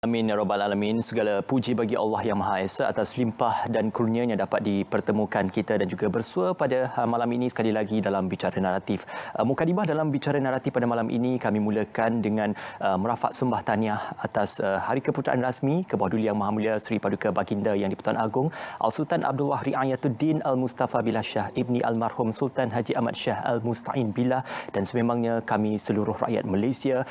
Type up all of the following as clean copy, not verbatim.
Amin ya rabbal alamin. Segala puji bagi Allah yang Maha Esa atas limpah dan kurnianya dapat dipertemukan kita dan juga bersua pada malam ini sekali lagi dalam Bicara Naratif. Mukadimah dalam Bicara Naratif pada malam ini kami mulakan dengan merafak sembah tahniah atas Hari Keputeraan Rasmi ke-bawah Duli Yang Maha Mulia Seri Paduka Baginda Yang di-Pertuan Agong Al-Sultan Abdullah Riayatuddin Al-Mustafa Billah Shah Ibni Almarhum Sultan Haji Ahmad Shah Al-Musta'in Billah, dan sememangnya kami seluruh rakyat Malaysia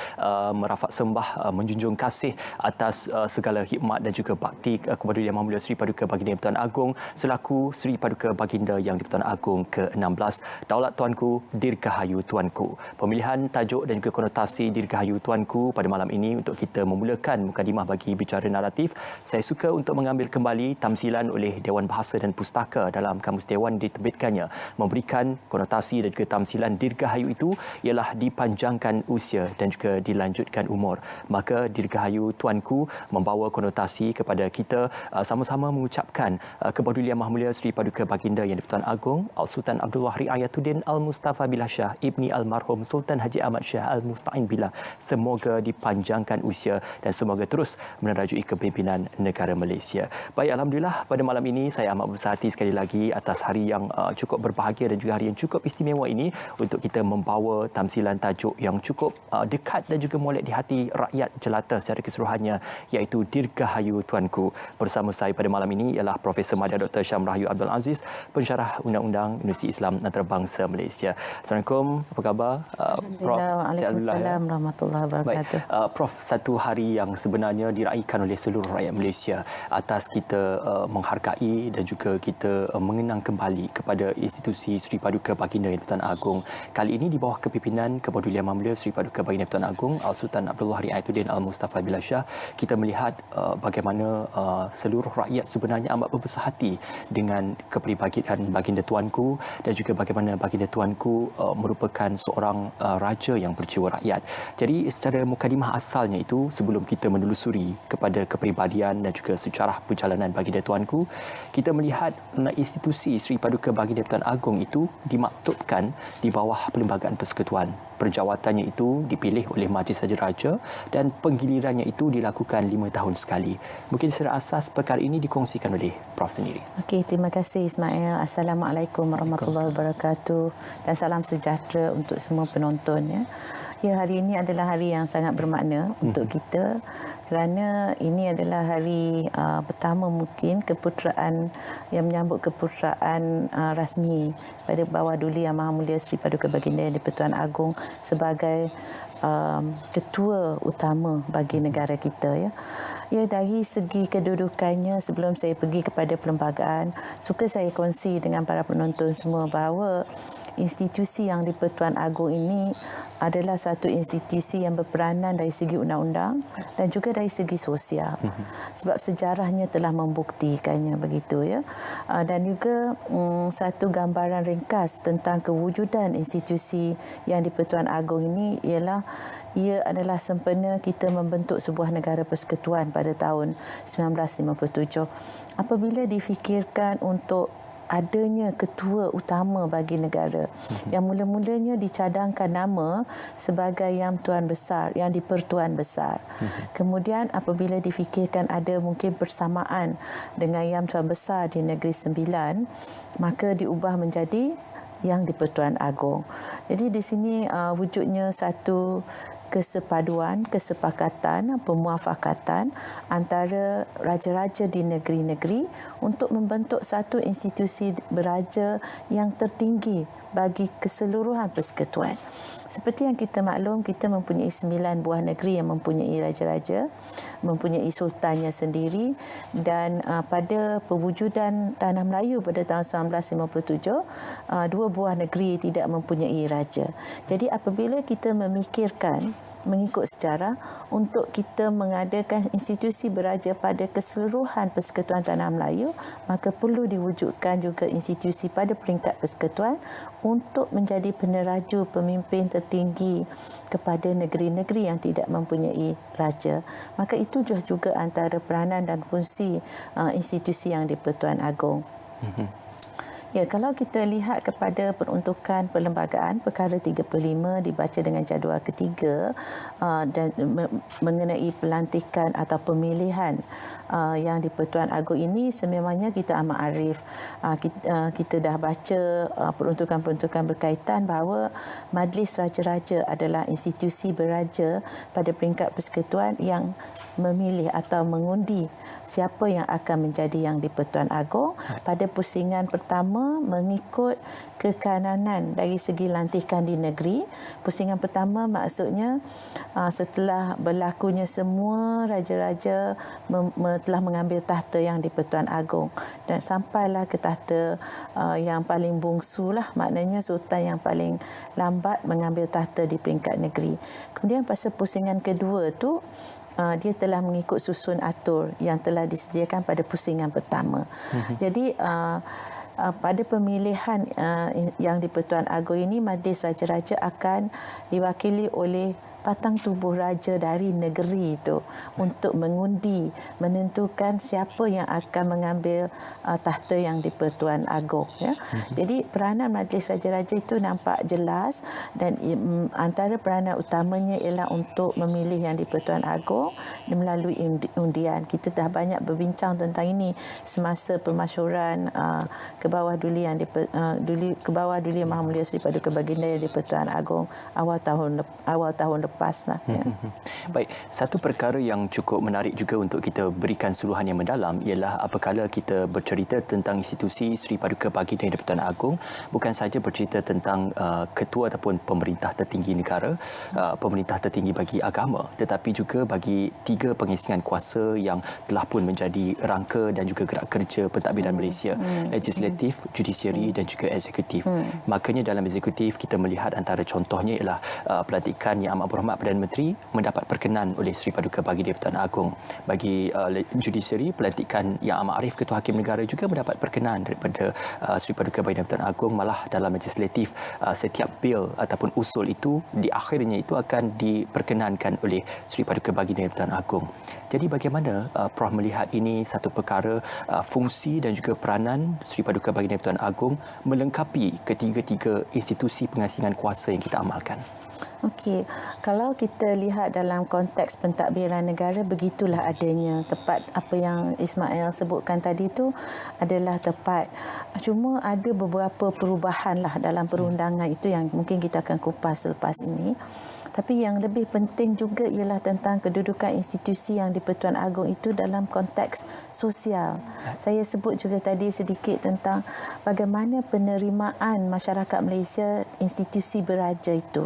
merafak sembah menjunjung kasih atas segala khidmat dan juga bakti kepada Yang Maha Mulia Seri Paduka Baginda Yang di-Pertuan Agong selaku Seri Paduka Baginda Yang di-Pertuan Agong ke-16. Daulat Tuanku, Dirgahayu Tuanku. Pemilihan tajuk dan juga konotasi Dirgahayu Tuanku pada malam ini untuk kita memulakan mukadimah bagi Bicara Naratif. Saya suka untuk mengambil kembali tamsilan oleh Dewan Bahasa dan Pustaka dalam Kamus Dewan diterbitkannya, memberikan konotasi dan juga tamsilan Dirgahayu itu ialah dipanjangkan usia dan juga dilanjutkan umur. Maka Dirgahayu Tuanku membawa konotasi kepada kita sama-sama mengucapkan kepedulian Maha Mulia Seri Paduka Baginda Yang di-Pertuan Agong Al-Sultan Abdullah Riayatuddin Al-Mustafa Billah Shah Ibni Almarhum Sultan Haji Ahmad Shah Al-Musta'in Billah. Semoga dipanjangkan usia dan semoga terus menerajui kepimpinan negara Malaysia. Baik, alhamdulillah pada malam ini saya amat berbesar hati sekali lagi atas hari yang cukup berbahagia dan juga hari yang cukup istimewa ini untuk kita membawa tamsilan tajuk yang cukup dekat dan juga molek di hati rakyat jelata secara keseluruhannya, iaitu Dirgahayu Tuanku. Bersama saya pada malam ini ialah Profesor Madya Dr. Syam Rahayu Abdul Aziz, pensyarah Undang-Undang Universiti Islam Antarabangsa Malaysia. Assalamualaikum, apa khabar? Prof. Waalaikumsalam warahmatullahi wabarakatuh. Prof, satu hari yang sebenarnya diraikan oleh seluruh rakyat Malaysia atas kita menghargai dan juga kita mengenang kembali kepada institusi Seri Paduka Baginda Yang di-Pertuan Agong. Kali ini di bawah kepimpinan Kepedulian Maha Mulia Seri Paduka Baginda Yang di-Pertuan Agong Al-Sultan Abdullah Riayatuddin Al-Mustafa Billah Shah, kita melihat bagaimana seluruh rakyat sebenarnya amat berbesar hati dengan kepribadian Baginda Tuanku dan juga bagaimana Baginda Tuanku merupakan seorang raja yang berjiwa rakyat. Jadi secara mukadimah asalnya itu, sebelum kita menelusuri kepada kepribadian dan juga sejarah perjalanan Baginda Tuanku, kita melihat institusi Seri Paduka Baginda Yang di-Pertuan Agong itu dimaktubkan di bawah Perlembagaan Persekutuan. Perjawatannya itu dipilih oleh Majlis Raja Raja dan penggilirannya itu dilakukan 5 tahun sekali. Mungkin secara asas perkara ini dikongsikan oleh Prof sendiri. Okey, terima kasih Ismail. Assalamualaikum warahmatullahi wabarakatuh dan salam sejahtera untuk semua penonton ya. Ya, hari ini adalah hari yang sangat bermakna untuk kita kerana ini adalah hari pertama mungkin keputeraan yang menyambut keputeraan rasmi pada bawah Duli Yang Maha Mulia Seri Paduka Baginda Yang di-Pertuan Agong sebagai ketua utama bagi negara kita ya. Ya, dari segi kedudukannya, sebelum saya pergi kepada perlembagaan, suka saya kongsi dengan para penonton semua bahawa institusi Yang di-Pertuan Agong ini adalah satu institusi yang berperanan dari segi undang-undang dan juga dari segi sosial. Sebab sejarahnya telah membuktikannya begitu ya. Dan juga satu gambaran ringkas tentang kewujudan institusi Yang di-Pertuan Agong ini ialah ia adalah sempena kita membentuk sebuah negara persekutuan pada tahun 1957. Apabila difikirkan untuk adanya ketua utama bagi negara yang mula-mulanya dicadangkan nama sebagai Yang Tuan Besar, Yang di-Pertuan Besar. Kemudian apabila difikirkan ada mungkin persamaan dengan Yang Tuan Besar di Negeri Sembilan, maka diubah menjadi Yang di-Pertuan Agong. Jadi di sini wujudnya satu kesepaduan, kesepakatan, pemuafakatan antara raja-raja di negeri-negeri untuk membentuk satu institusi beraja yang tertinggi bagi keseluruhan persekutuan. Seperti yang kita maklum, kita mempunyai 9 buah negeri yang mempunyai raja-raja, mempunyai sultannya sendiri, dan pada pewujudan Tanah Melayu pada tahun 1957, 2 buah negeri tidak mempunyai raja. Jadi apabila kita memikirkan mengikut sejarah untuk kita mengadakan institusi beraja pada keseluruhan Persekutuan Tanah Melayu, maka perlu diwujudkan juga institusi pada peringkat persekutuan untuk menjadi peneraju pemimpin tertinggi kepada negeri-negeri yang tidak mempunyai raja. Maka itu juga antara peranan dan fungsi institusi Yang di-Pertuan Agong. Ya, kalau kita lihat kepada peruntukan perlembagaan perkara 35 dibaca dengan jadual ketiga dan mengenai pelantikan atau pemilihan yang di Pertuan Agong ini, sememangnya kita amat arif. Kita dah baca peruntukan-peruntukan berkaitan bahawa Majlis Raja-Raja adalah institusi beraja pada peringkat persekutuan yang memilih atau mengundi siapa yang akan menjadi yang di Pertuan Agong pada pusingan pertama mengikut kekanan dari segi lantikan di negeri. Pusingan pertama maksudnya setelah berlakunya semua raja-raja telah mengambil tahta yang di Pertuan Agong dan sampailah ke tahta yang paling bungsu lah, maknanya sultan yang paling lambat mengambil tahta di peringkat negeri. Kemudian pasal pusingan kedua tu dia telah mengikut susun atur yang telah disediakan pada pusingan pertama. Jadi pada pemilihan yang di Pertuan Agong ini, Majlis Raja-Raja akan diwakili oleh patang tubuh raja dari negeri itu untuk mengundi, menentukan siapa yang akan mengambil tahta yang di Pertuan Agong. Ya. Jadi peranan Majlis Raja-Raja itu nampak jelas dan antara peranan utamanya ialah untuk memilih yang di Pertuan Agong melalui undian. Kita dah banyak berbincang tentang ini semasa permasyuran ke bawah duli yang ke bawah duli Yang Maha Mulia Seri Paduka Baginda yang di Pertuan Agong awal tahun lepas lah. Ya. Baik, satu perkara yang cukup menarik juga untuk kita berikan suluhan yang mendalam ialah apabila kita bercerita tentang institusi Seri Paduka Baginda yang di Pertuan Agong, bukan saja bercerita tentang ketua ataupun pemerintah tertinggi negara, pemerintah tertinggi bagi agama, tetapi juga bagi tiga pengesingan kuasa yang telah pun menjadi rangka dan juga gerak kerja pentadbiran Malaysia, legislatif, judisiari dan juga eksekutif. Makanya dalam eksekutif kita melihat antara contohnya ialah pelantikan Yang Amat Berhormat Perdana Menteri mendapat perkenan oleh Seri Paduka Baginda Pertuan Agong. Bagi judisiari, pelantikan Yang Amat Arif Ketua Hakim Negara juga mendapat perkenan daripada Seri Paduka Baginda Pertuan Agong. Malah dalam legislatif, setiap bil ataupun usul itu di akhirnya itu akan diperkenankan oleh Seri Paduka Baginda Pertuan Agong. Jadi bagaimana Prof melihat ini satu perkara fungsi dan juga peranan Seri Paduka Baginda Pertuan Agong melengkapi ketiga-tiga institusi pengasingan kuasa yang kita amalkan? Okey, kalau kita lihat dalam konteks pentadbiran negara, begitulah adanya. Tepat apa yang Ismail sebutkan tadi itu adalah tepat. Cuma ada beberapa perubahan lah dalam perundangan itu yang mungkin kita akan kupas selepas ini. Tapi yang lebih penting juga ialah tentang kedudukan institusi yang di Pertuan Agong itu dalam konteks sosial. Saya sebut juga tadi sedikit tentang bagaimana penerimaan masyarakat Malaysia institusi beraja itu.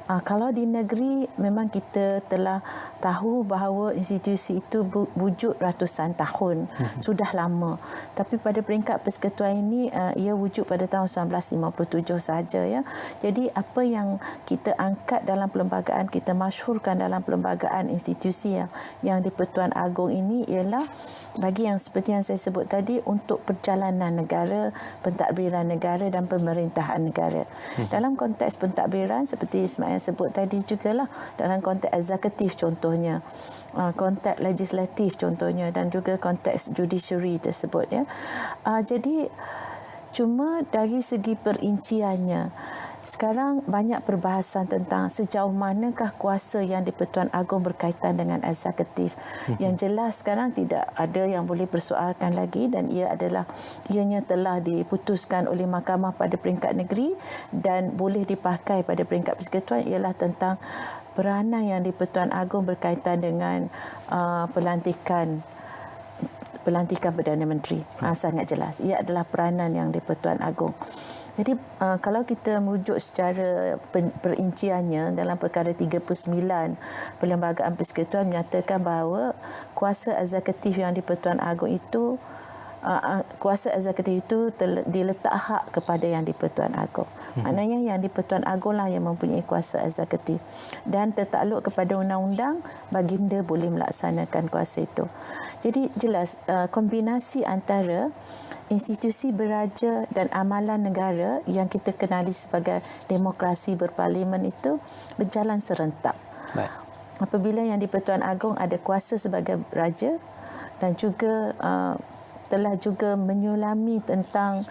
Kalau di negeri memang kita telah tahu bahawa institusi itu wujud ratusan tahun, sudah lama. Tapi pada peringkat persekutuan ini ia wujud pada tahun 1957 saja, ya. Jadi apa yang kita angkat dalam perlembagaan, kita masyhurkan dalam perlembagaan institusi yang di Pertuan Agong ini ialah bagi yang seperti yang saya sebut tadi untuk perjalanan negara, pentadbiran negara dan pemerintahan negara. Dalam konteks pentadbiran seperti Ismail sebut tadi jugalah, dalam konteks eksekutif contohnya, konteks legislatif contohnya dan juga konteks judiciary tersebut, ya. Jadi cuma dari segi perinciannya sekarang banyak perbahasan tentang sejauh manakah kuasa yang di Pertuan Agong berkaitan dengan eksekutif. Yang jelas sekarang tidak ada yang boleh persoalkan lagi dan ianya telah diputuskan oleh mahkamah pada peringkat negeri dan boleh dipakai pada peringkat persekutuan ialah tentang peranan yang di Pertuan Agong berkaitan dengan pelantikan Perdana Menteri. Sangat jelas. Ia adalah peranan yang di Pertuan Agong. Jadi kalau kita merujuk secara perinciannya dalam perkara 39 Perlembagaan Persekutuan menyatakan bahawa kuasa eksekutif yang di Pertuan Agong itu kuasa eksekutif itu diletak hak kepada yang di Pertuan Agong. Maknanya yang di Pertuan Agong lah yang mempunyai kuasa eksekutif dan tertakluk kepada undang-undang, baginda boleh melaksanakan kuasa itu. Jadi jelas kombinasi antara institusi beraja dan amalan negara yang kita kenali sebagai demokrasi berparlimen itu berjalan serentak. Baik. Apabila yang di Pertuan Agong ada kuasa sebagai raja dan juga telah juga menyulami tentang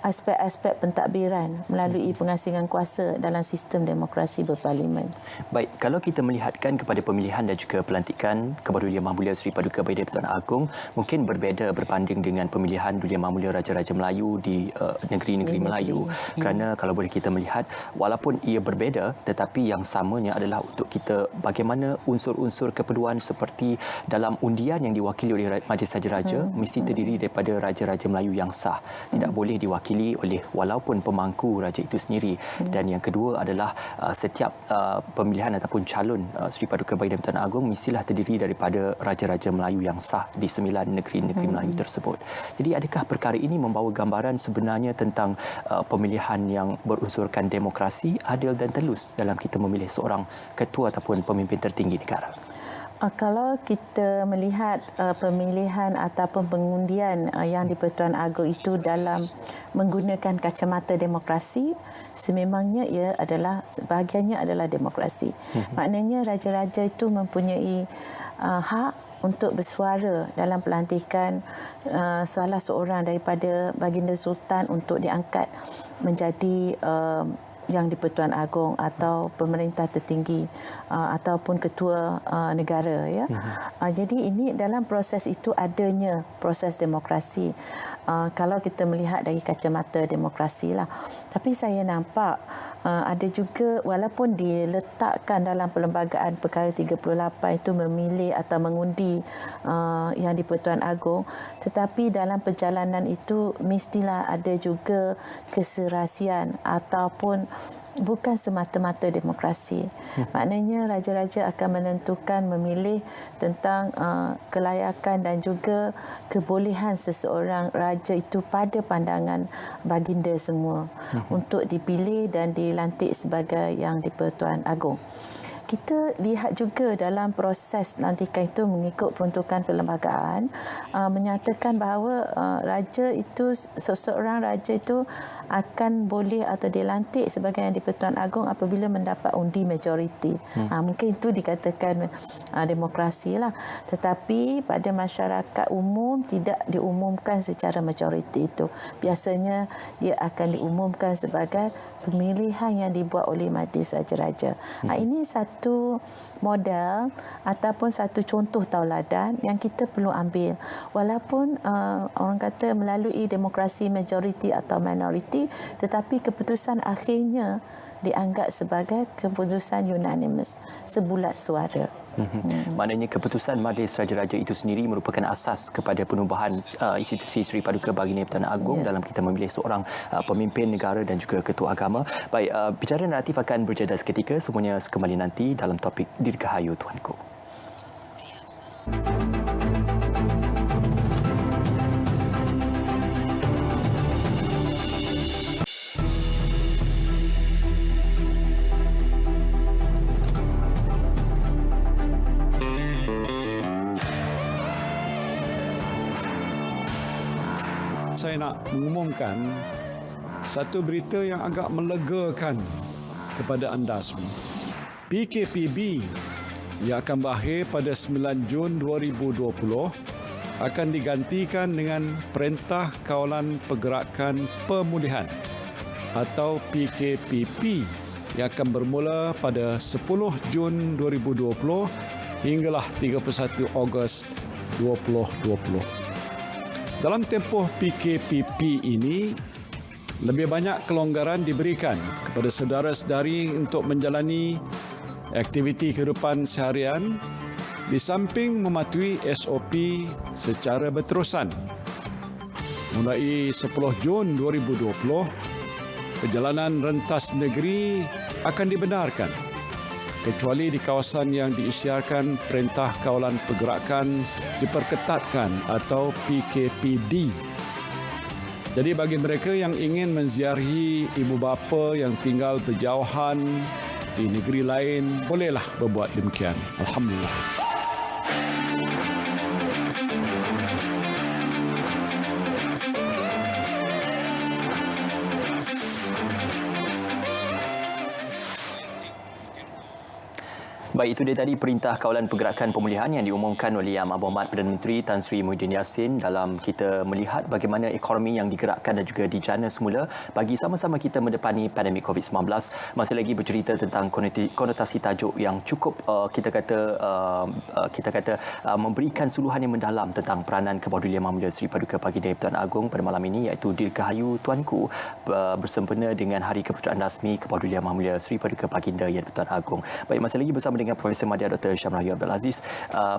aspek-aspek pentadbiran melalui pengasingan kuasa dalam sistem demokrasi berparlimen. Baik, kalau kita melihatkan kepada pemilihan dan juga pelantikan Kepada Duli Yang Maha Mulia Seri Paduka Baginda Pertuan Agong mungkin berbeza berbanding dengan pemilihan Duli Yang Maha Mulia Raja-Raja Melayu di negeri-negeri Melayu. Kerana kalau boleh kita melihat walaupun ia berbeza tetapi yang samanya adalah untuk kita bagaimana unsur-unsur keperluan seperti dalam undian yang diwakili oleh Majlis Raja-Raja mesti terdiri daripada Raja-Raja Melayu yang sah. Tidak boleh diwakili oleh walaupun pemangku raja itu sendiri. Dan yang kedua adalah setiap pemilihan ataupun calon Seri Paduka Baginda Pertuan Agong mestilah terdiri daripada Raja-Raja Melayu yang sah di 9 negeri-negeri Melayu tersebut. Jadi adakah perkara ini membawa gambaran sebenarnya tentang pemilihan yang berunsurkan demokrasi, adil dan telus dalam kita memilih seorang ketua ataupun pemimpin tertinggi negara? Kalau kita melihat pemilihan ataupun pengundian yang di Pertuan Agong itu dalam menggunakan kacamata demokrasi, sememangnya ia adalah sebahagiannya adalah demokrasi. Maknanya raja-raja itu mempunyai hak untuk bersuara dalam pelantikan salah seorang daripada baginda sultan untuk diangkat menjadi yang di Pertuan Agong atau pemerintah tertinggi ataupun ketua negara, ya. Jadi ini dalam proses itu adanya proses demokrasi. Kalau kita melihat dari kacamata demokrasi lah. Tapi saya nampak ada juga walaupun diletakkan dalam Perlembagaan Perkara 38 itu memilih atau mengundi yang di Pertuan Agong, tetapi dalam perjalanan itu mestilah ada juga keserasian ataupun bukan semata-mata demokrasi. Maknanya raja-raja akan menentukan memilih tentang kelayakan dan juga kebolehan seseorang raja itu pada pandangan baginda semua untuk dipilih dan dilantik sebagai yang di Pertuan Agong. Kita lihat juga dalam proses lantikan itu mengikut peruntukan perlembagaan menyatakan bahawa raja itu, seseorang raja itu akan boleh atau dilantik sebagai yang di Pertuan Agong apabila mendapat undi majoriti. Mungkin itu dikatakan demokrasi lah. Tetapi pada masyarakat umum tidak diumumkan secara majoriti itu. Biasanya dia akan diumumkan sebagai pemilihan yang dibuat oleh Majlis Raja-Raja. Ini satu model ataupun satu contoh tauladan yang kita perlu ambil. Walaupun orang kata melalui demokrasi majoriti atau minoriti, tetapi keputusan akhirnya dianggap sebagai keputusan unanimous, sebulat suara. Maknanya keputusan Majlis Raja-Raja itu sendiri merupakan asas kepada penubuhan institusi Seri Paduka Baginda Pertuan Agong dalam kita memilih seorang pemimpin negara dan juga ketua agama. Baik, bicara naratif akan berjeda seketika, semuanya kembali nanti dalam topik Dirgahayu Tuanku. Saya nak mengumumkan satu berita yang agak melegakan kepada anda semua. PKPB yang akan berakhir pada 9 Jun 2020 akan digantikan dengan Perintah Kawalan Pergerakan Pemulihan atau PKPP yang akan bermula pada 10 Jun 2020 hinggalah 31 Ogos 2020. Dalam tempoh PKPP ini, lebih banyak kelonggaran diberikan kepada saudara-saudari untuk menjalani aktiviti kehidupan seharian di samping mematuhi SOP secara berterusan. Mulai 10 Jun 2020, perjalanan rentas negeri akan dibenarkan kecuali di kawasan yang diisytiharkan Perintah Kawalan Pergerakan Diperketatkan atau PKPD. Jadi bagi mereka yang ingin menziarahi ibu bapa yang tinggal berjauhan di negeri lain, bolehlah berbuat demikian. Alhamdulillah. Baik, itu dia tadi Perintah Kawalan Pergerakan Pemulihan yang diumumkan oleh Yang Amat Perdana Menteri Tan Sri Muhyiddin Yassin dalam kita melihat bagaimana ekonomi yang digerakkan dan juga dijana semula bagi sama-sama kita mendepani pandemik COVID-19. Masih lagi bercerita tentang konotasi tajuk yang cukup kita kata memberikan suluhan yang mendalam tentang peranan Kebaudulian Yang Mulia Seri Paduka Baginda Tuan Agong pada malam ini, iaitu Dirgahayu Tuanku bersempena dengan Hari Keputeraan Rasmi Kebaudulian Yang Mulia Seri Paduka Baginda Yang Tuan Agong. Baik, masih lagi bersama dengan Profesor Madya Dr. Syamrahyuh Abdul Aziz.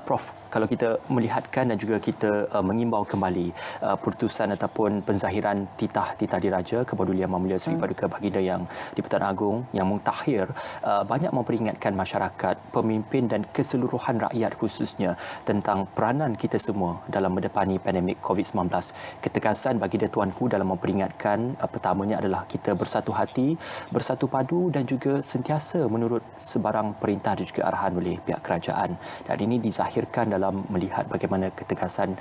Prof, kalau kita melihatkan dan juga kita mengimbau kembali putusan ataupun penzahiran titah diraja Kebaudulian Yang Mulia Seri Paduka Baginda Yang di-Pertuan Agong yang mungtahir banyak memperingatkan masyarakat, pemimpin dan keseluruhan rakyat khususnya tentang peranan kita semua dalam mendepani pandemik COVID-19. Ketegasan Baginda Tuanku dalam memperingatkan pertamanya adalah kita bersatu hati, bersatu padu dan juga sentiasa menurut sebarang perintah dan juga arahan oleh pihak kerajaan. Dan ini dizahirkan dalam melihat bagaimana ketegasan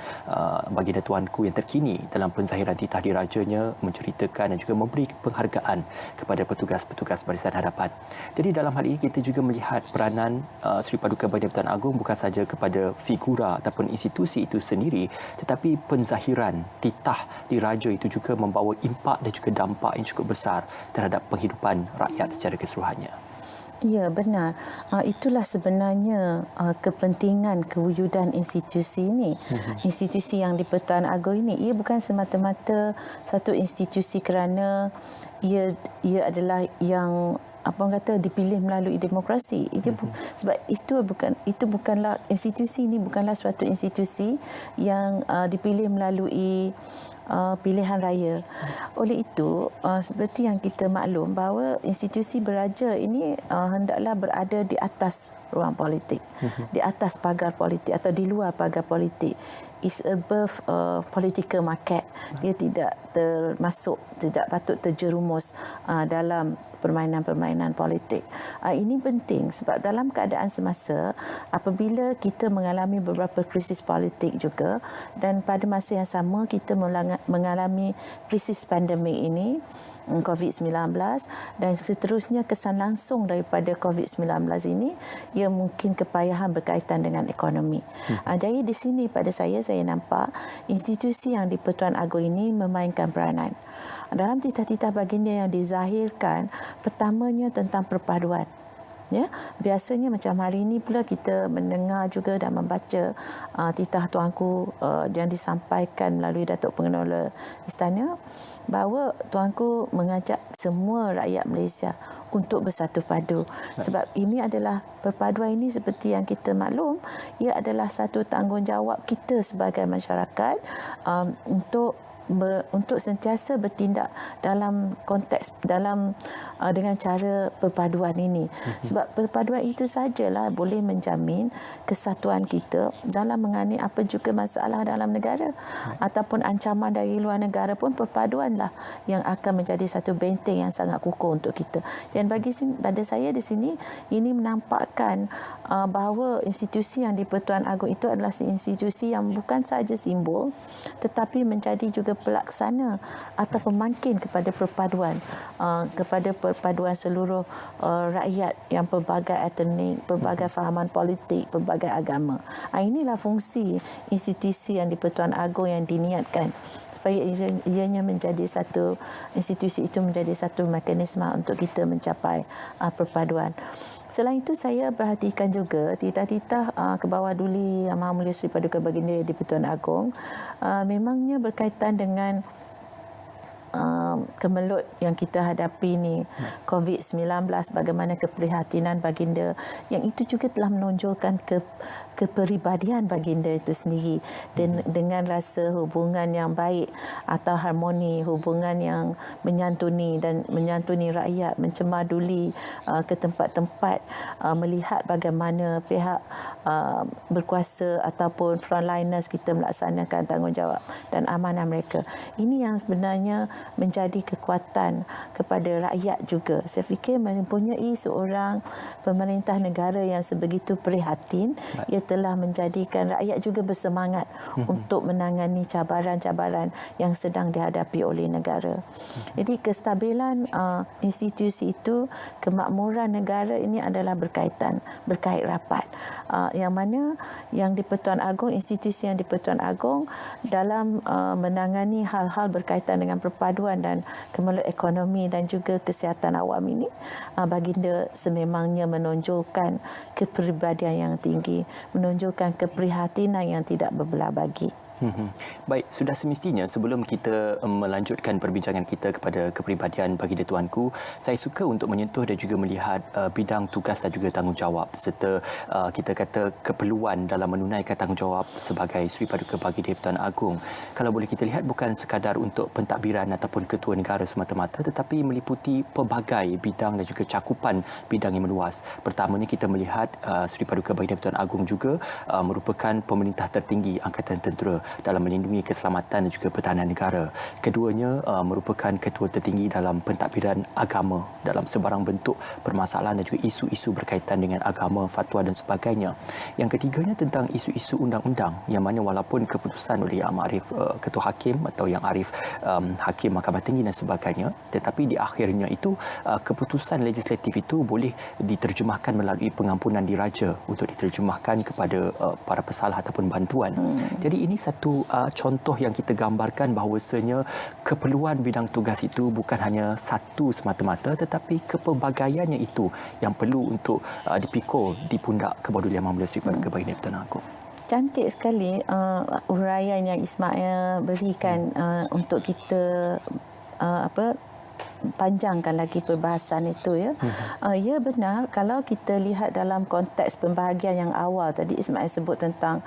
Baginda Tuanku yang terkini dalam penzahiran titah dirajanya menceritakan dan juga memberi penghargaan kepada petugas-petugas barisan hadapan. Jadi dalam hal ini kita juga melihat peranan Seri Paduka Baginda Tuan Agong bukan sahaja kepada figura ataupun institusi itu sendiri, tetapi penzahiran titah diraja itu juga membawa impak dan juga dampak yang cukup besar terhadap penghidupan rakyat secara keseluruhannya. Ya, benar. Itulah sebenarnya kepentingan kewujudan institusi ini. Institusi yang di-Pertuan Agong ini, ia bukan semata-mata satu institusi kerana ia adalah yang dipilih melalui demokrasi. Sebab itu bukanlah institusi ini bukanlah suatu institusi yang dipilih melalui pilihan raya. Oleh itu, seperti yang kita maklum bahawa institusi beraja ini hendaklah berada di atas ruang politik, di atas pagar politik atau di luar pagar politik. Is above political market. Dia tidak patut terjerumus dalam permainan-permainan politik. Ini penting sebab dalam keadaan semasa apabila kita mengalami beberapa krisis politik juga dan pada masa yang sama kita mengalami krisis pandemik ini COVID-19 dan seterusnya kesan langsung daripada COVID-19 ini ia mungkin kepayahan berkaitan dengan ekonomi. Jadi di sini pada saya nampak institusi yang di-Pertuan Agong ini memainkan peranan. Dalam titah-titah baginda yang dizahirkan, pertamanya tentang perpaduan. Ya, biasanya macam hari ini pula kita mendengar juga dan membaca titah Tuanku yang disampaikan melalui Datuk Pengelola Istana bahawa Tuanku mengajak semua rakyat Malaysia untuk bersatu padu. Sebab ini adalah perpaduan ini seperti yang kita maklum, ia adalah satu tanggungjawab kita sebagai masyarakat untuk sentiasa bertindak dalam konteks dengan cara perpaduan ini. Sebab perpaduan itu sajalah boleh menjamin kesatuan kita dalam mengenai apa juga masalah dalam negara ataupun ancaman dari luar negara pun perpaduanlah yang akan menjadi satu benteng yang sangat kukuh untuk kita. Dan pada saya di sini ini menampakkan bahawa institusi yang di-Pertuan Agong itu adalah institusi yang bukan sahaja simbol tetapi menjadi juga pelaksana atau pemangkin kepada perpaduan seluruh rakyat yang pelbagai etnik, pelbagai fahaman politik, pelbagai agama. Inilah fungsi institusi yang di-Pertuan Agong yang diniatkan supaya ianya menjadi satu institusi itu menjadi satu mekanisme untuk kita mencapai perpaduan. Selain itu saya perhatikan juga titah-titah Kebawah-Duli Yang Maha Mulia Seri Paduka Baginda di-Pertuan Agong memangnya berkaitan dengan kemelut yang kita hadapi ni, COVID-19, bagaimana keprihatinan baginda yang itu juga telah menonjolkan kepribadian baginda itu sendiri dan dengan rasa hubungan yang baik atau harmoni, hubungan yang menyantuni rakyat, mencemaduli ke tempat-tempat, melihat bagaimana pihak berkuasa ataupun frontliners kita melaksanakan tanggungjawab dan amanah mereka. Ini yang sebenarnya menjadi kekuatan kepada rakyat juga. Saya fikir mempunyai seorang pemerintah negara yang sebegitu prihatin, ia telah menjadikan rakyat juga bersemangat untuk menangani cabaran-cabaran yang sedang dihadapi oleh negara. Jadi kestabilan institusi itu, kemakmuran negara ini adalah berkait rapat. Yang mana yang di-Pertuan Agong, institusi yang di-Pertuan Agong dalam menangani hal-hal berkaitan dengan perpaduan dan kemajuan ekonomi dan juga kesihatan awam ini, baginda sememangnya menonjolkan kepribadian yang tinggi, menonjolkan keprihatinan yang tidak berbelah bagi. Baik, sudah semestinya sebelum kita melanjutkan perbincangan kita kepada kepribadian baginda tuanku, saya suka untuk menyentuh dan juga melihat bidang tugas dan juga tanggungjawab serta kita kata keperluan dalam menunaikan tanggungjawab sebagai Sri Paduka Baginda Pertuan Agong. Kalau boleh kita lihat, bukan sekadar untuk pentadbiran ataupun ketua negara semata-mata, tetapi meliputi pelbagai bidang dan juga cakupan bidang yang meluas. Pertamanya kita melihat Sri Paduka Baginda Pertuan Agong juga merupakan pemerintah tertinggi Angkatan Tentera dalam melindungi keselamatan dan juga pertahanan negara. Keduanya merupakan ketua tertinggi dalam pentadbiran agama dalam sebarang bentuk permasalahan dan juga isu-isu berkaitan dengan agama, fatwa dan sebagainya. Yang ketiganya tentang isu-isu undang-undang, yang mana walaupun keputusan oleh Yang Arif Ketua Hakim atau Yang Arif Hakim Mahkamah Tinggi dan sebagainya, tetapi di akhirnya itu keputusan legislatif itu boleh diterjemahkan melalui pengampunan diraja untuk diterjemahkan kepada para pesalah ataupun bantuan. Jadi ini satu contoh yang kita gambarkan bahawasanya keperluan bidang tugas itu bukan hanya satu semata-mata, tetapi kepelbagaiannya itu yang perlu untuk dipikul di pundak Kebaudulian Yang Mulia Sri Paduka Baginda Pertuan Agong. Cantik sekali uraian yang Ismail berikan untuk kita panjangkan lagi perbahasan itu, ya. Ya, benar, kalau kita lihat dalam konteks pembahagian yang awal tadi Ismail sebut tentang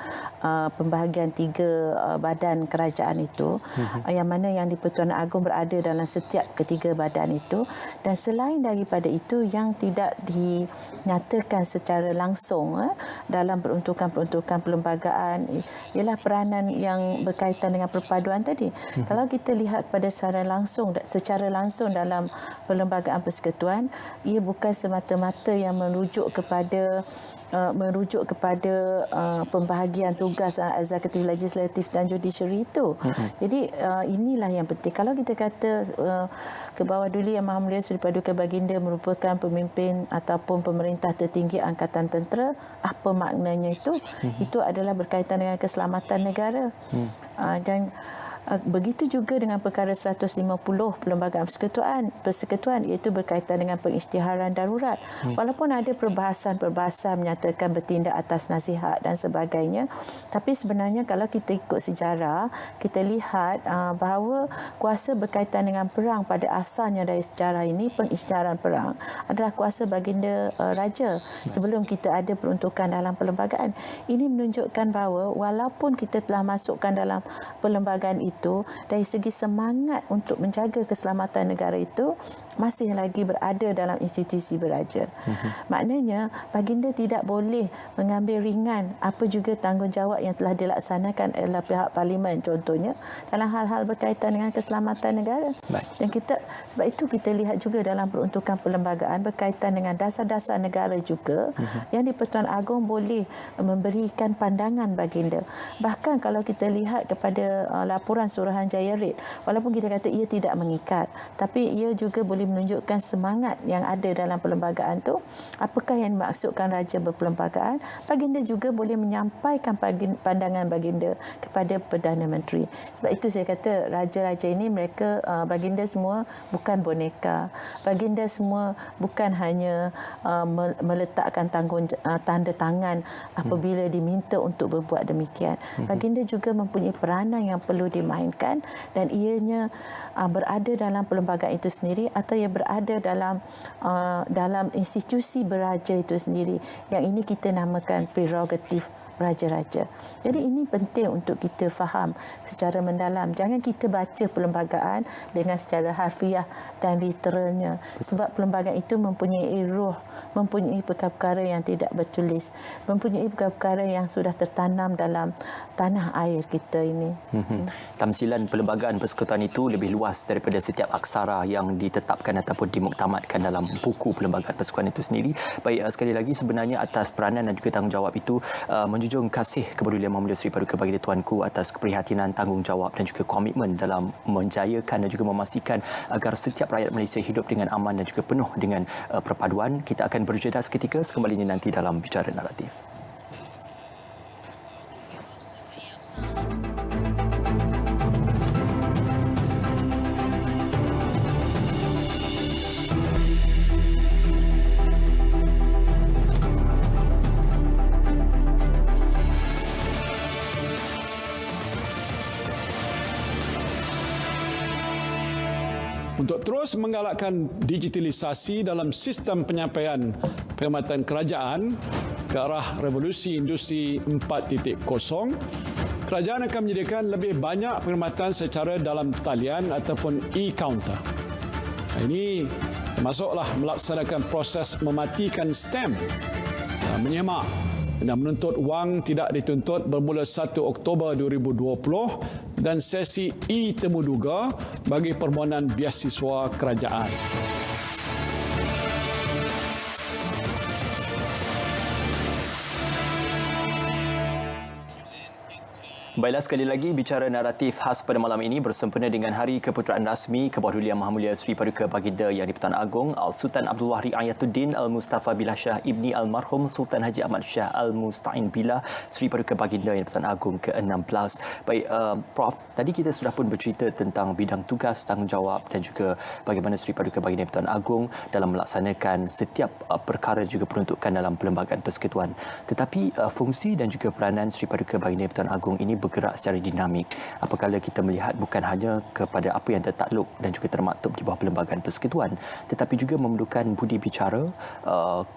pembahagian 3 badan kerajaan itu, yang mana yang di-Pertuan Agong berada dalam setiap ketiga badan itu, dan selain daripada itu yang tidak dinyatakan secara langsung dalam peruntukan-peruntukan perlembagaan ialah peranan yang berkaitan dengan perpaduan tadi. Kalau kita lihat pada secara langsung dalam perlembagaan persekutuan, ia bukan semata-mata yang merujuk kepada pembahagian tugas eksekutif, legislatif dan judiciary itu. Jadi inilah yang penting. Kalau kita kata Kebaudulian Yang Maha Mulia Sri Paduka Baginda merupakan pemimpin ataupun pemerintah tertinggi Angkatan Tentera, apa maknanya itu? Itu adalah berkaitan dengan keselamatan negara. Dan begitu juga dengan perkara 150 Perlembagaan Persekutuan, iaitu berkaitan dengan pengisytiharan darurat. Walaupun ada perbahasan menyatakan bertindak atas nasihat dan sebagainya, tapi sebenarnya kalau kita ikut sejarah, kita lihat bahawa kuasa berkaitan dengan perang pada asalnya dari sejarah ini, pengisytiharan perang adalah kuasa baginda raja sebelum kita ada peruntukan dalam perlembagaan. Ini menunjukkan bahawa walaupun kita telah masukkan dalam perlembagaan itu, dari segi semangat untuk menjaga keselamatan negara itu masih lagi berada dalam institusi beraja. Maknanya baginda tidak boleh mengambil ringan apa juga tanggungjawab yang telah dilaksanakan oleh pihak parlimen, contohnya dalam hal-hal berkaitan dengan keselamatan negara. Dan sebab itu kita lihat juga dalam peruntukan perlembagaan berkaitan dengan dasar-dasar negara juga yang di-Pertuan Agong boleh memberikan pandangan baginda. Bahkan kalau kita lihat kepada laporan Suruhanjaya Red, walaupun kita kata ia tidak mengikat, tapi ia juga boleh menunjukkan semangat yang ada dalam perlembagaan tu. Apakah yang dimaksudkan raja berperlembagaan? Baginda juga boleh menyampaikan pandangan baginda kepada Perdana Menteri. Sebab itu saya kata raja-raja ini mereka baginda semua bukan boneka. Baginda semua bukan hanya meletakkan tanda tangan apabila diminta untuk berbuat demikian. Baginda juga mempunyai peranan yang perlu dimainkan, dan ianya berada dalam perlembagaan itu sendiri atau ia berada dalam institusi beraja itu sendiri. Yang ini kita namakan prerogatif raja-raja. Jadi ini penting untuk kita faham secara mendalam. Jangan kita baca perlembagaan dengan secara harfiah dan literalnya. Sebab perlembagaan itu mempunyai ruh, mempunyai perkara-perkara yang tidak bertulis, mempunyai perkara-perkara yang sudah tertanam dalam tanah air kita ini. Tamsilan perlembagaan persekutuan itu lebih luas daripada setiap aksara yang ditetapkan ataupun dimuktamadkan dalam buku perlembagaan persekutuan itu sendiri. Baik, sekali lagi sebenarnya atas peranan dan juga tanggungjawab itu menjunjung kasih kepada Yang Maha Mulia Sri Paduka Baginda Tuanku atas keprihatinan, tanggungjawab dan juga komitmen dalam menjayakan dan juga memastikan agar setiap rakyat Malaysia hidup dengan aman dan juga penuh dengan perpaduan. Kita akan berjeda seketika, sekembalinya nanti dalam Bicara Naratif. Untuk terus menggalakkan digitalisasi dalam sistem penyampaian perkhidmatan kerajaan ke arah revolusi industri 4.0, kerajaan akan menyediakan lebih banyak perkhidmatan secara dalam talian ataupun e-counter. Ini termasuklah melaksanakan proses mematikan stem, menyemak dan menuntut wang tidak dituntut bermula 1 Oktober 2020 dan sesi e-temuduga bagi permohonan beasiswa kerajaan. Baiklah, sekali lagi bicara naratif khas pada malam ini bersempena dengan Hari Keputeraan Rasmi Kebahagiaan Yang Maha Mulia Sri Paduka Baginda Yang di-Pertuan Agong Al-Sultan Abdul Wahri Ayatuddin Al-Mustafa Billah Shah Ibni Almarhum Sultan Haji Ahmad Shah Al-Musta'in Billah Sri Paduka Baginda Yang di-Pertuan Agong ke-16. Baik, Prof, tadi kita sudah pun bercerita tentang bidang tugas, tanggungjawab dan juga bagaimana Sri Paduka Baginda Yang di-Pertuan Agong dalam melaksanakan setiap perkara juga peruntukan dalam perlembagaan persekutuan. Tetapi fungsi dan juga peranan Sri Paduka Baginda Yang di-Pertuan Agong ini bergerak secara dinamik. Apabila kita melihat bukan hanya kepada apa yang tertakluk dan juga termaktub di bawah perlembagaan persekutuan, tetapi juga memerlukan budi bicara,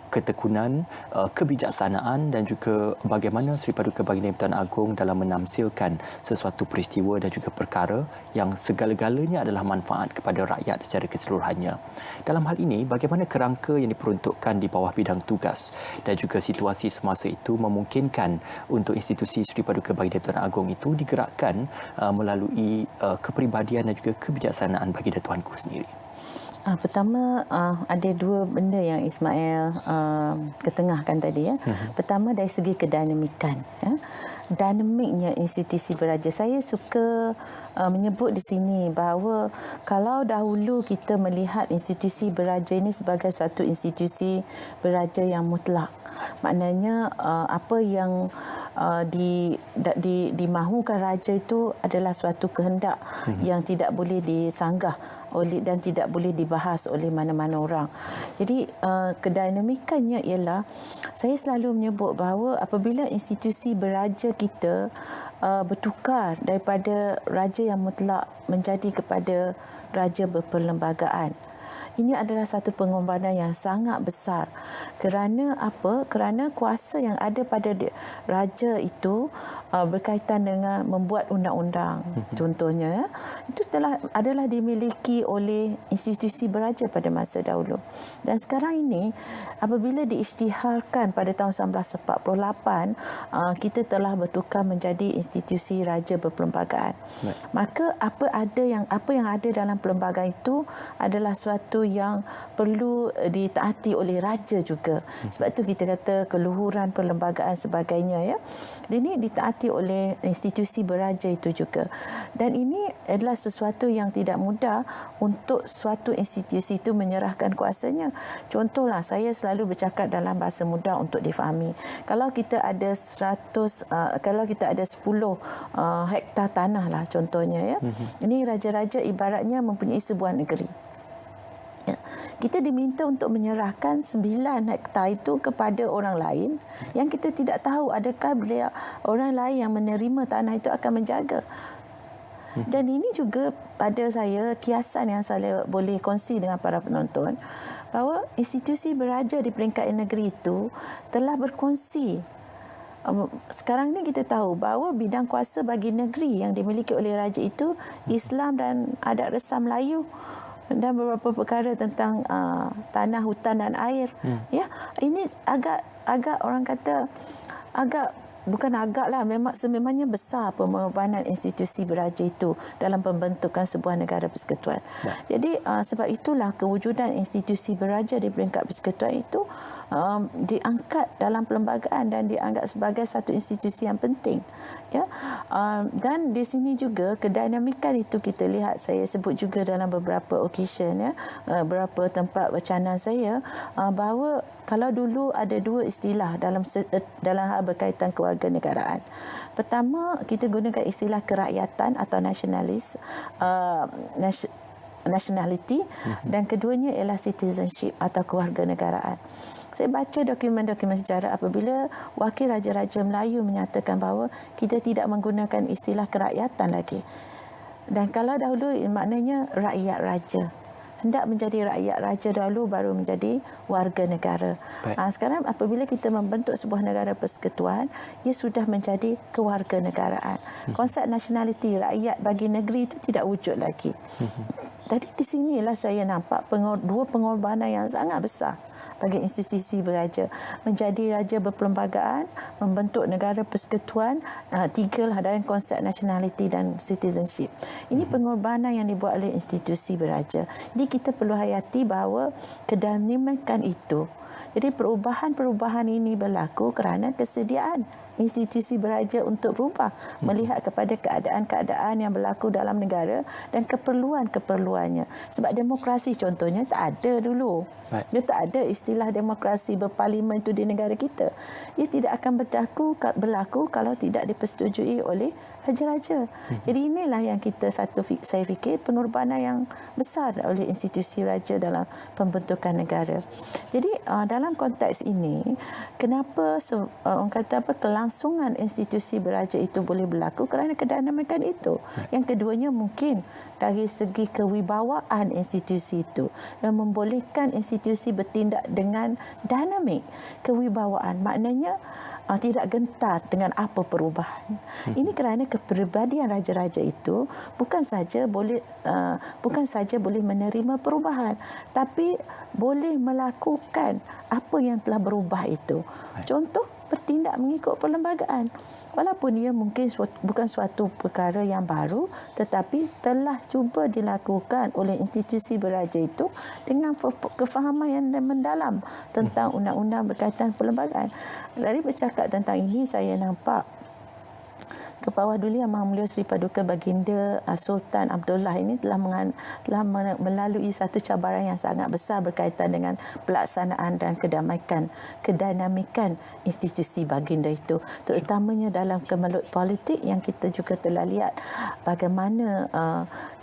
ketekunan, kebijaksanaan dan juga bagaimana Sri Paduka Baginda Yang di-Pertuan Agong dalam menamsilkan sesuatu peristiwa dan juga perkara yang segala-galanya adalah manfaat kepada rakyat secara keseluruhannya. Dalam hal ini, bagaimana kerangka yang diperuntukkan di bawah bidang tugas dan juga situasi semasa itu memungkinkan untuk institusi Sri Paduka Baginda Yang di-Pertuan Agong itu digerakkan melalui kepribadian dan juga kebijaksanaan Baginda Tuanku sendiri? Pertama, ada dua benda yang Ismail ketengahkan tadi. Pertama, dari segi kedinamikan. Dinamiknya institusi beraja. Saya suka menyebut di sini bahawa kalau dahulu kita melihat institusi beraja ini sebagai satu institusi beraja yang mutlak, maknanya apa yang dimahukan raja itu adalah suatu kehendak yang tidak boleh disanggah oleh dan tidak boleh dibahas oleh mana-mana orang. Jadi kedinamikannya ialah, saya selalu menyebut bahawa apabila institusi beraja kita bertukar daripada raja yang mutlak menjadi kepada raja berperlembagaan, ini adalah satu pengorbanan yang sangat besar. Kerana apa? Kerana kuasa yang ada pada raja itu berkaitan dengan membuat undang-undang. Contohnya, itu adalah dimiliki oleh institusi beraja pada masa dahulu. Dan sekarang ini, apabila diisytiharkan pada tahun 1948, kita telah bertukar menjadi institusi raja berperlembagaan. Maka apa yang ada dalam perlembagaan itu adalah suatu yang perlu ditaati oleh raja juga. Sebab itu kita kata keluhuran perlembagaan sebagainya, ya. Ini ditaati oleh institusi beraja itu juga. Dan ini adalah sesuatu yang tidak mudah untuk suatu institusi itu menyerahkan kuasanya. Contohlah, saya selalu bercakap dalam bahasa mudah untuk difahami. Kalau kita ada 10 hektar tanah lah contohnya, ya. Ini raja-raja ibaratnya mempunyai sebuah negeri. Kita diminta untuk menyerahkan 9 hektar itu kepada orang lain yang kita tidak tahu adakah beliau orang lain yang menerima tanah itu akan menjaga. Dan ini juga pada saya kiasan yang saya boleh kongsi dengan para penonton, bahawa institusi beraja di peringkat negeri itu telah berkongsi sekarang ni kita tahu bahawa bidang kuasa bagi negeri yang dimiliki oleh raja itu Islam dan adat resam Melayu dan beberapa perkara tentang tanah, hutan dan air. Ya, ini agak orang kata memang sememangnya besar pengorbanan institusi beraja itu dalam pembentukan sebuah negara persekutuan. Jadi sebab itulah kewujudan institusi beraja di peringkat persekutuan itu diangkat dalam perlembagaan dan dianggap sebagai satu institusi yang penting. Ya, dan di sini juga kedinamikan itu kita lihat, saya sebut juga dalam beberapa occasion, ya, beberapa tempat wacanan saya, bahawa kalau dulu ada dua istilah dalam hal berkaitan kewarganegaraan. Pertama, kita gunakan istilah kerakyatan atau nationality, dan keduanya ialah citizenship atau kewarganegaraan. Saya baca dokumen-dokumen sejarah apabila wakil raja-raja Melayu menyatakan bahawa kita tidak menggunakan istilah kerakyatan lagi. Dan kalau dahulu maknanya rakyat raja. Hendak menjadi rakyat raja dahulu baru menjadi warga negara. Sekarang apabila kita membentuk sebuah negara persekutuan, ia sudah menjadi kewarganegaraan. Konsep nationality, rakyat bagi negeri itu tidak wujud lagi. Jadi di sinilah saya nampak dua pengorbanan yang sangat besar bagi institusi beraja. Menjadi raja berperlembagaan, membentuk negara persekutuan, tiga lah dalam konsep nationality dan citizenship. Ini pengorbanan yang dibuat oleh institusi beraja. Jadi kita perlu hayati bahawa kedinamikan itu. Jadi perubahan-perubahan ini berlaku kerana kesediaan institusi beraja untuk berubah, melihat kepada keadaan-keadaan yang berlaku dalam negara dan keperluan-keperluannya. Sebab demokrasi contohnya tak ada dulu. Dia tak ada istilah demokrasi berparlimen itu di negara kita. Ia tidak akan berlaku kalau tidak dipersetujui oleh raja-raja. Jadi inilah yang saya fikir pengorbanan yang besar oleh institusi raja dalam pembentukan negara. Jadi dalam konteks ini, kenapa orang kata kelangsungan institusi beraja itu boleh berlaku kerana kedinamikan itu. Yang keduanya mungkin dari segi kewibawaan institusi itu yang membolehkan institusi bertindak dengan dinamik kewibawaan. Maknanya tidak gentar dengan apa perubahan. Ini kerana kepribadian raja-raja itu bukan saja boleh menerima perubahan, tapi boleh melakukan apa yang telah berubah itu. Contoh, bertindak mengikut perlembagaan. Walaupun ia mungkin bukan suatu perkara yang baru, tetapi telah cuba dilakukan oleh institusi beraja itu dengan kefahaman yang mendalam tentang undang-undang berkaitan perlembagaan. Dari bercakap tentang ini, saya nampak Kepala Duli Yang Maha Mulia Seri Paduka Baginda Sultan Abdullah ini telah melalui satu cabaran yang sangat besar berkaitan dengan pelaksanaan dan kedinamikan institusi baginda itu, terutamanya dalam kemelut politik yang kita juga telah lihat bagaimana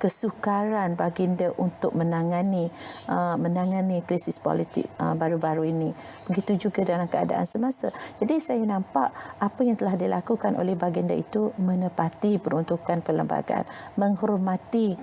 kesukaran baginda untuk menangani krisis politik baru-baru ini. Begitu juga dalam keadaan semasa. Jadi saya nampak apa yang telah dilakukan oleh baginda itu menepati peruntukan perlembagaan, menghormati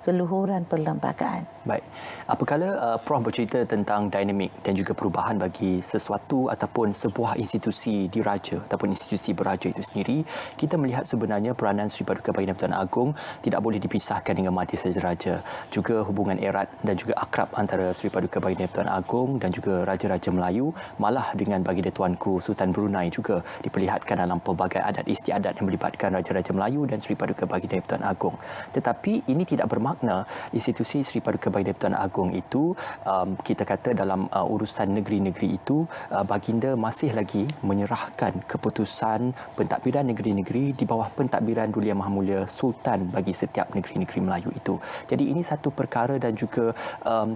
keluhuran perlembagaan. Baik. Apakala Prof bercerita tentang dinamik dan juga perubahan bagi sesuatu ataupun sebuah institusi diraja ataupun institusi beraja itu sendiri, kita melihat sebenarnya peranan Seri Paduka Baginda Pertuan Agong tidak boleh dipisahkan dengan Mahdi Sejaraja. Juga hubungan erat dan juga akrab antara Seri Paduka Baginda Pertuan Agong dan juga raja-raja Melayu, malah dengan Baginda Tuanku Sultan Brunei juga diperlihatkan dalam pelbagai adat istiadat yang melibatkan raja-raja Melayu dan Seri Paduka Baginda Pertuan Agong. Tetapi ini tidak bermakna institusi Seri Paduka Baginda Pertuan Agong itu kita kata dalam urusan negeri-negeri itu baginda masih lagi menyerahkan keputusan pentadbiran negeri-negeri di bawah pentadbiran Duli Yang Maha Mulia Sultan bagi setiap negeri-negeri Melayu itu. Jadi ini satu perkara dan juga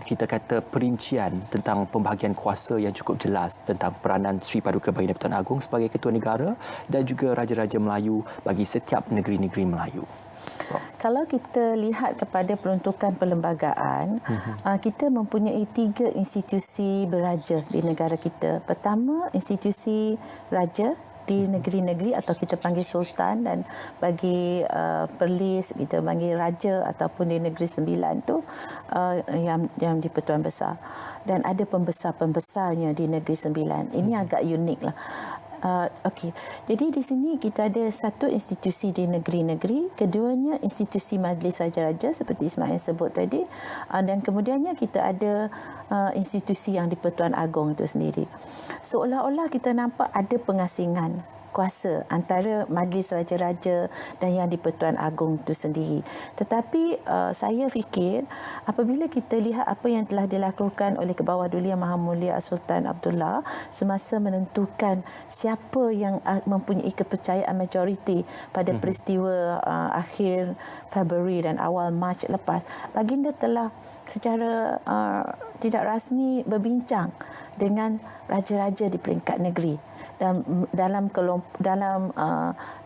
kita kata perincian tentang pembahagian kuasa yang cukup jelas tentang peranan Seri Paduka Baginda Pertuan Agong sebagai ketua negara dan juga raja-raja Melayu bagi setiap negeri-negeri Melayu. Kalau kita lihat kepada peruntukan perlembagaan, kita mempunyai 3 institusi beraja di negara kita. Pertama, institusi raja di negeri-negeri atau kita panggil sultan, dan bagi Perlis kita panggil raja, ataupun di negeri 9 tu yang di Pertuan Besar. Dan ada pembesar-pembesarnya di negeri 9. Ini agak unik lah. Okey. Jadi di sini kita ada satu institusi di negeri-negeri, keduanya institusi Majlis Raja-Raja seperti Ismail sebut tadi, dan kemudiannya kita ada institusi yang di-Pertuan Agong itu sendiri. Seolah-olah kita nampak ada pengasingan kuasa antara Majlis Raja-Raja dan yang di-Pertuan Agong itu sendiri. Tetapi saya fikir apabila kita lihat apa yang telah dilakukan oleh Kebawah Duli Yang Maha Mulia Sultan Abdullah semasa menentukan siapa yang mempunyai kepercayaan majoriti pada peristiwa akhir Februari dan awal Mac lepas, baginda telah secara tidak rasmi berbincang dengan raja-raja di peringkat negeri dan dalam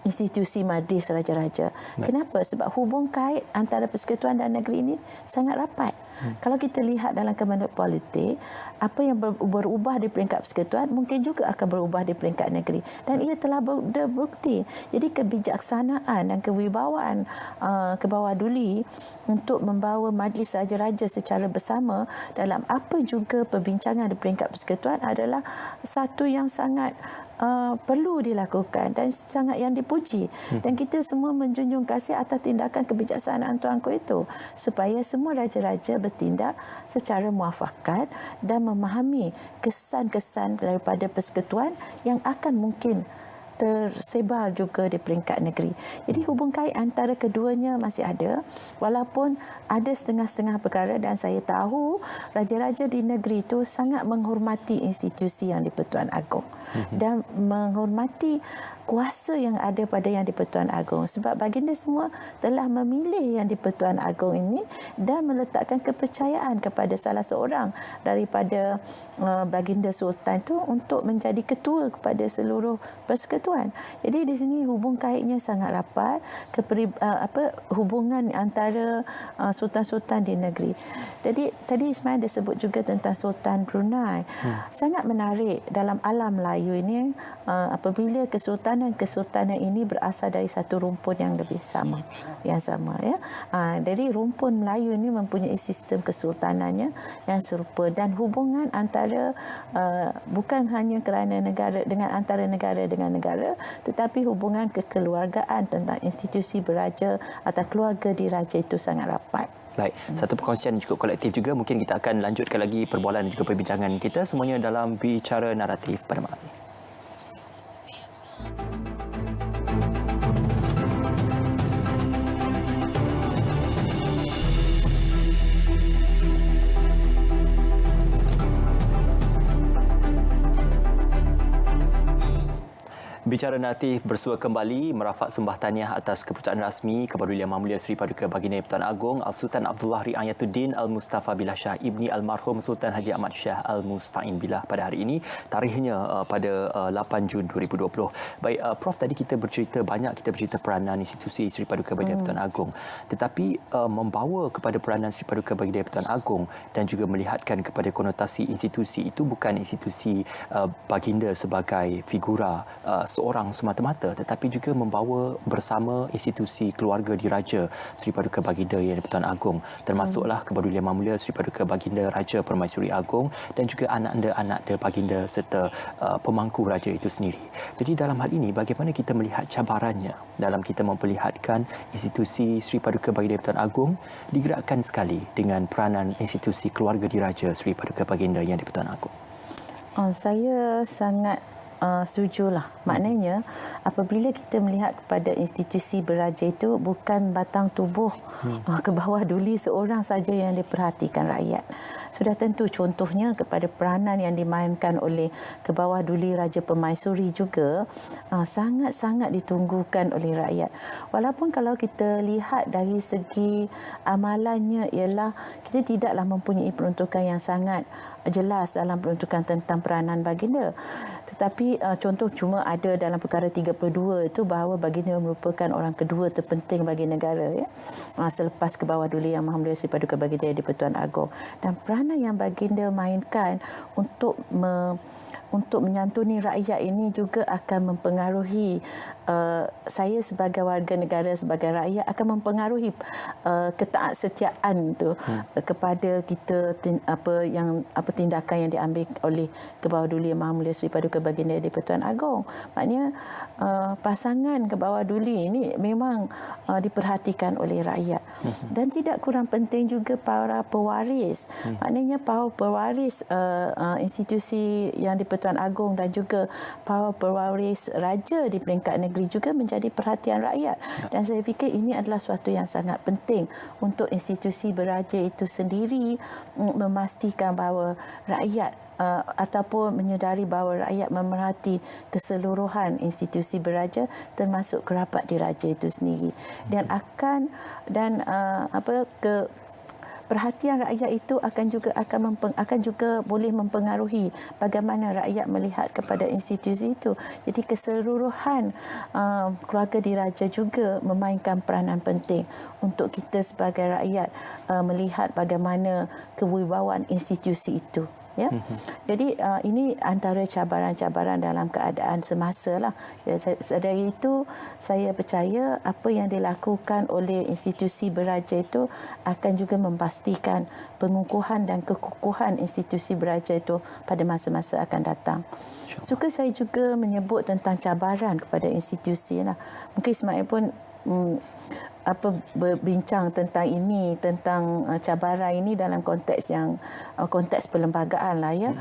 institusi Majlis Raja-Raja. Kenapa? Sebab hubung kait antara persekutuan dan negeri ini sangat rapat. Kalau kita lihat dalam kemenut politik, apa yang berubah di peringkat persekutuan mungkin juga akan berubah di peringkat negeri, dan ia telah berbukti. Jadi kebijaksanaan dan kewibawaan Kebawah Duli untuk membawa Majlis Raja-Raja secara bersama dalam apa juga perbincangan di peringkat persekutuan adalah satu yang sangat perlu dilakukan dan sangat yang dipuji, dan kita semua menjunjung kasih atas tindakan kebijaksanaan Tuanku itu supaya semua raja-raja bertindak secara muafakat dan memahami kesan-kesan daripada persekutuan yang akan mungkin tersebar juga di peringkat negeri. Jadi hubung kait antara keduanya masih ada, walaupun ada setengah-setengah perkara, dan saya tahu raja-raja di negeri itu sangat menghormati institusi yang di-Pertuan Agong dan menghormati kuasa yang ada pada yang di-Pertuan Agong, sebab baginda semua telah memilih yang di-Pertuan Agong ini dan meletakkan kepercayaan kepada salah seorang daripada baginda sultan itu untuk menjadi ketua kepada seluruh persekutuan. Jadi di sini hubung kaitnya sangat rapat, hubungan antara sultan-sultan di negeri. Jadi tadi Ismail dah sebut juga tentang Sultan Brunei. Sangat menarik dalam alam Melayu ini apabila kesultanan ini berasal dari satu rumpun yang lebih sama, ya. Jadi rumpun Melayu ini mempunyai sistem kesultanannya yang serupa, dan hubungan antara bukan hanya kerana negara dengan antara negara dengan negara, tetapi hubungan kekeluargaan tentang institusi beraja atau keluarga diraja itu sangat rapat. Baik, satu perkongsian cukup kolektif juga. Mungkin kita akan lanjutkan lagi perbualan dan juga perbincangan kita semuanya dalam Bicara Naratif pada malam ini. Bicara Naratif bersua kembali merafak sembah tahniah atas keputusan rasmi Kebawah Duli Yang Maha Mulia Seri Paduka Baginda Pertuan Agong Al-Sultan Abdullah Riayatuddin Al-Mustafa Billah Shah Ibni Almarhum Sultan Haji Ahmad Shah Al-Musta'in Billah pada hari ini. Tarikhnya pada 8 Jun 2020. Baik, Prof, tadi kita bercerita peranan institusi Seri Paduka Baginda Pertuan Agong. Tetapi membawa kepada peranan Seri Paduka Baginda Pertuan Agong dan juga melihatkan kepada konotasi institusi itu bukan institusi baginda sebagai figura seorang semata-mata, tetapi juga membawa bersama institusi keluarga diraja Seri Paduka Baginda Yang di-Pertuan Agong, termasuklah Kebawah Duli Yang Maha Mulia Seri Paduka Baginda Raja Permaisuri Agong dan juga anak-anak baginda serta pemangku raja itu sendiri. Jadi dalam hal ini bagaimana kita melihat cabarannya dalam kita memperlihatkan institusi Seri Paduka Baginda Pertuan Agong digerakkan sekali dengan peranan institusi keluarga diraja Seri Paduka Baginda Yang di-Pertuan Agong? Saya sangat setujulah. Maknanya apabila kita melihat kepada institusi beraja itu bukan batang tubuh Kebawah Duli seorang saja yang diperhatikan rakyat. Sudah tentu contohnya kepada peranan yang dimainkan oleh Kebawah Duli Raja Permaisuri juga sangat-sangat ditunggukan oleh rakyat. Walaupun kalau kita lihat dari segi amalannya ialah kita tidaklah mempunyai peruntukan yang sangat jelas dalam peruntukan tentang peranan baginda. Tetapi contoh cuma ada dalam perkara 32 itu bahawa baginda merupakan orang kedua terpenting bagi negara, ya. Selepas Kebawah Duli Yang Maha Mulia Seri Paduka Baginda di Pertuan Agong. Dan peranan yang baginda mainkan untuk untuk menyantuni rakyat ini juga akan mempengaruhi saya sebagai warga negara, sebagai rakyat, akan mempengaruhi ketaatsetiaan itu kepada kita, tindakan yang diambil oleh Kebawah-Duli Yang Maha Mulia Seri Paduka Baginda di-Pertuan Agong. Maknanya pasangan Kebawah-Duli ini memang diperhatikan oleh rakyat. Dan tidak kurang penting juga para pewaris. Maknanya para pewaris institusi yang di-Pertuan Agong dan juga para pewaris raja di peringkat negeri juga menjadi perhatian rakyat. Dan saya fikir ini adalah suatu yang sangat penting untuk institusi beraja itu sendiri memastikan bahawa rakyat ataupun menyedari bahawa rakyat memerhati keseluruhan institusi beraja termasuk kerabat diraja itu sendiri. Dan perhatian rakyat itu akan juga boleh mempengaruhi bagaimana rakyat melihat kepada institusi itu. Jadi keseluruhan keluarga diraja juga memainkan peranan penting untuk kita sebagai rakyat melihat bagaimana kewibawaan institusi itu. Ya. Jadi ini antara cabaran-cabaran dalam keadaan semasa lah. Dari itu saya percaya apa yang dilakukan oleh institusi beraja itu akan juga memastikan pengukuhan dan kekukuhan institusi beraja itu pada masa-masa akan datang. Suka saya juga menyebut tentang cabaran kepada institusi lah. Mungkin Ismail pun berbincang tentang ini, tentang cabaran ini dalam konteks perlembagaan lah ya.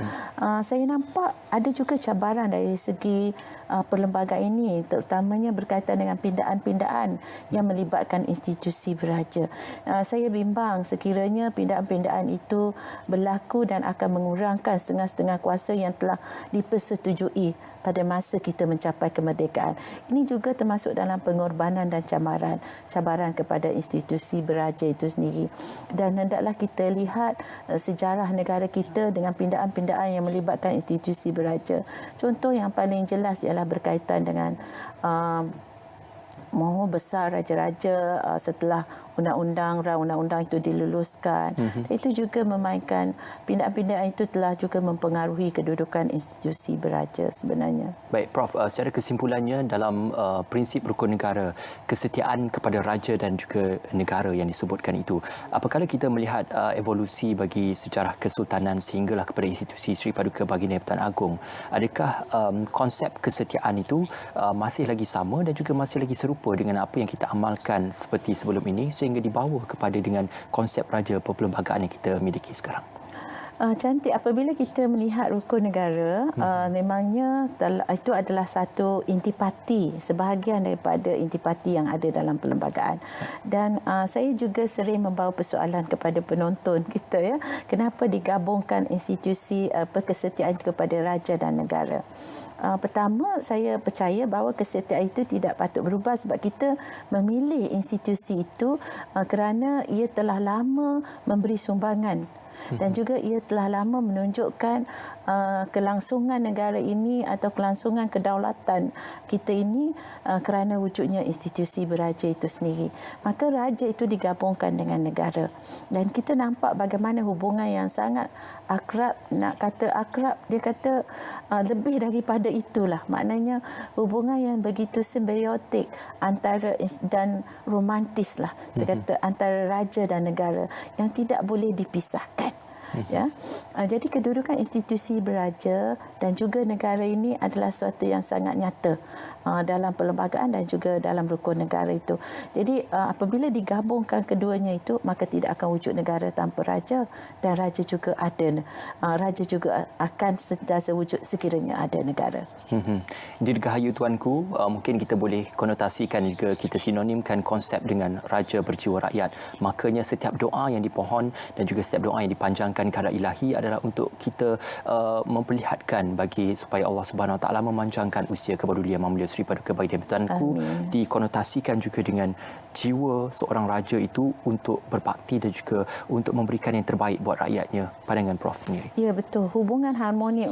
Saya nampak ada juga cabaran dari segi perlembagaan ini, terutamanya berkaitan dengan pindaan-pindaan yang melibatkan institusi beraja. Saya bimbang sekiranya pindaan-pindaan itu berlaku dan akan mengurangkan setengah-setengah kuasa yang telah dipersetujui pada masa kita mencapai kemerdekaan. Ini juga termasuk dalam pengorbanan dan cabaran kepada institusi beraja itu sendiri. Dan hendaklah kita lihat sejarah negara kita dengan pindaan-pindaan yang melibatkan institusi beraja. Contoh yang paling jelas ialah berkaitan dengan mahu besar raja-raja setelah undang-undang itu diluluskan. Itu juga memainkan, pindaan-pindaan itu telah juga mempengaruhi kedudukan institusi beraja sebenarnya. Baik Prof, secara kesimpulannya dalam prinsip rukun negara, kesetiaan kepada raja dan juga negara yang disebutkan itu, apakala kita melihat evolusi bagi sejarah kesultanan sehinggalah kepada institusi Seri Paduka Baginda Pertuan Agong, adakah konsep kesetiaan itu masih lagi sama dan juga masih lagi serupa dengan apa yang kita amalkan seperti sebelum ini sehingga dibawa kepada dengan konsep raja perlembagaan yang kita miliki sekarang? Cantik apabila kita melihat rukun negara, memangnya itu adalah satu intipati, sebahagian daripada intipati yang ada dalam perlembagaan. Dan saya juga sering membawa persoalan kepada penonton kita, ya, kenapa digabungkan institusi kesetiaan kepada raja dan negara. Pertama, saya percaya bahawa kesetiaan itu tidak patut berubah sebab kita memilih institusi itu kerana ia telah lama memberi sumbangan dan juga ia telah lama menunjukkan kelangsungan negara ini atau kelangsungan kedaulatan kita ini kerana wujudnya institusi beraja itu sendiri. Maka raja itu digabungkan dengan negara. Dan kita nampak bagaimana hubungan yang sangat akrab, nak kata akrab, dia kata lebih daripada itulah. Maknanya hubungan yang begitu simbiotik antara dan romantis lah. Saya kata antara raja dan negara yang tidak boleh dipisahkan. Ya, jadi kedudukan institusi beraja dan juga negara ini adalah sesuatu yang sangat nyata dalam perlembagaan dan juga dalam rukun negara itu. Jadi apabila digabungkan keduanya itu, maka tidak akan wujud negara tanpa raja, dan raja juga ada. Raja juga akan sentiasa wujud sekiranya ada negara. Dirgahayu tuanku, mungkin kita boleh konotasikan juga, kita sinonimkan konsep dengan raja berjiwa rakyat. Makanya setiap doa yang dipohon dan juga setiap doa yang dipanjangkan kepada ilahi adalah untuk kita memperlihatkan bagi supaya Allah Subhanahu Wa Taala memanjangkan usia Kebawah-Duli Yang Maha Mulia Seri Paduka Baginda Pertuanku, dikonotasikan juga dengan jiwa seorang raja itu untuk berbakti dan juga untuk memberikan yang terbaik buat rakyatnya. Pandangan Prof sendiri. Ya, betul. Hubungan harmoni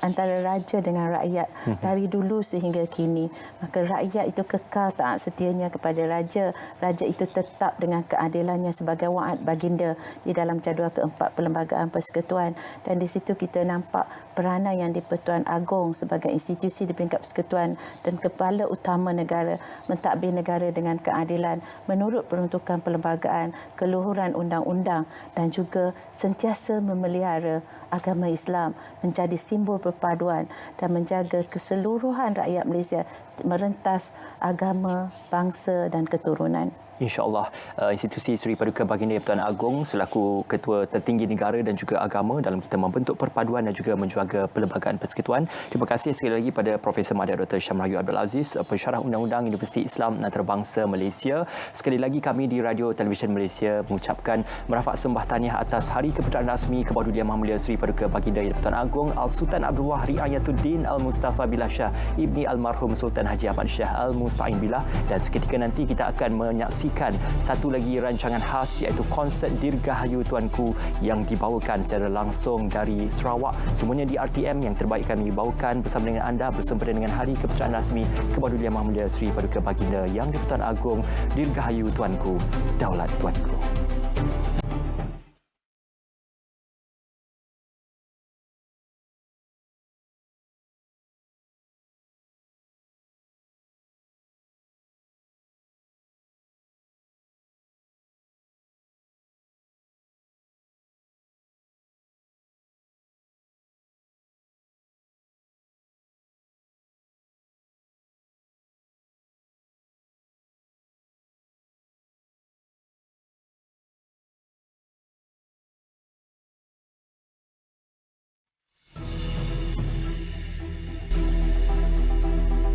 antara raja dengan rakyat dari dulu sehingga kini. Maka rakyat itu kekal taat setianya kepada raja. Raja itu tetap dengan keadilannya sebagai wa'ad baginda di dalam jadual ke-4 tempat perlembagaan persekutuan, dan di situ kita nampak peranan yang di-Pertuan Agong sebagai institusi di peringkat persekutuan dan kepala utama negara mentadbir negara dengan keadilan menurut peruntukan perlembagaan, keluhuran undang-undang, dan juga sentiasa memelihara agama Islam menjadi simbol perpaduan dan menjaga keseluruhan rakyat Malaysia merentas agama, bangsa dan keturunan. InsyaAllah, institusi Seri Paduka Baginda Yang Pertuan Agong selaku Ketua Tertinggi Negara dan juga Agama dalam kita membentuk perpaduan dan juga menjaga perlembagaan persekutuan. Terima kasih sekali lagi pada Profesor Madya Dr. Syamrahyuh Abdul Aziz, Pensyarah Undang-Undang Universiti Islam Antarabangsa Malaysia. Sekali lagi kami di Radio Televisyen Malaysia mengucapkan merafak sembah tahniah atas Hari Keputeraan Rasmi Kebaudulian Maha Mulia Seri Paduka Baginda Yang Pertuan Agong Al-Sultan Abdul Wah Riayatuddin Al-Mustafa Billah Shah Ibni Almarhum Sultan Haji Ahmad Shah Al-Musta'in Billah, dan seketika nanti kita akan menyaksikan satu lagi rancangan khas iaitu konsert Dirgahayu Tuanku yang dibawakan secara langsung dari Sarawak. Semuanya di RTM yang terbaik kami bawakan bersama dengan anda bersempena dengan Hari Keputeraan Rasmi Kebaudulian Maha Mulia Seri Paduka Baginda Yang di-Pertuan Agong Dirgahayu Tuanku, Daulat Tuanku.